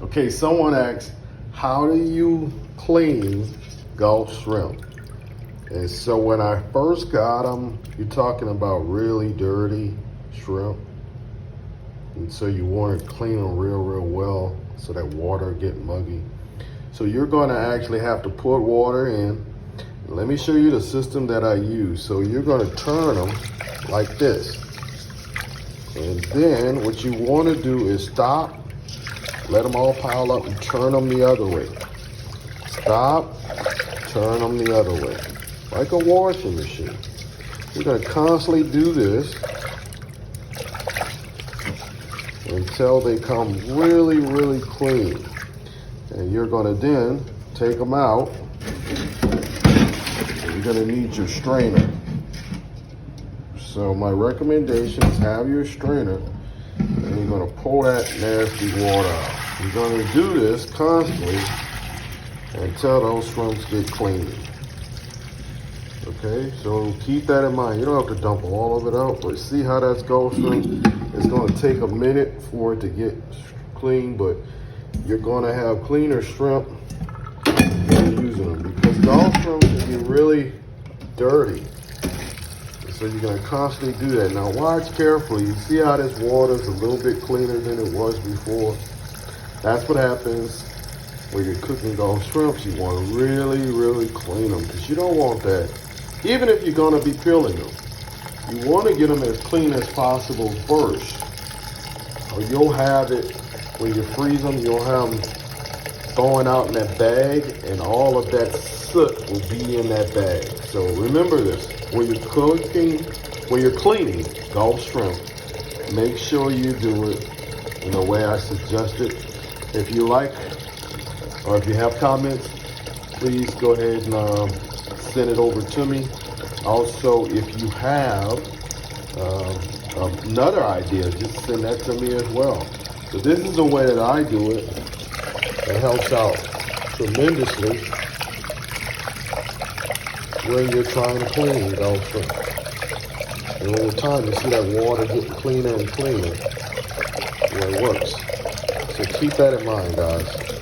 Okay, someone asked, how do you clean Gulf shrimp? And so when I first got them, you're talking about really dirty shrimp. And so you want to clean them real well so that water get muggy. So you're going to actually have to put water in. Let me show you the system that I use. So you're going to turn them like this. And then what you want to do is stop, let them all pile up and turn them the other way. Stop, turn them the other way. Like a washing machine. You're going to constantly do this until they come really clean. And you're going to then take them out. You're going to need your strainer. So my recommendation is have your strainer and you're going to pull that nasty water out. You're going to do this constantly until those shrimps get clean. Okay, so keep that in mind. You don't have to dump all of it out, but see how that's Gulf shrimp? It's going to take a minute for it to get clean, but you're going to have cleaner shrimp when you're using them because Gulf shrimp can be really dirty. So you're going to constantly do that. Now watch carefully. You see how this water is a little bit cleaner than it was before? That's what happens when you're cooking Gulf shrimps. You want to really clean them because you don't want that. Even if you're going to be peeling them, you want to get them as clean as possible first. Or you'll have it, when you freeze them, you'll have them throwing out in that bag and all of that soot will be in that bag. So remember this, when you're cooking, when you're cleaning Gulf shrimp, make sure you do it in the way I suggested. If you like, or if you have comments, please go ahead and send it over to me. Also, if you have another idea, just send that to me as well. But this is the way that I do it. It helps out tremendously when you're trying to clean Gulf shrimp. And over time, you see that water getting cleaner and cleaner where it works. So keep that in mind, guys.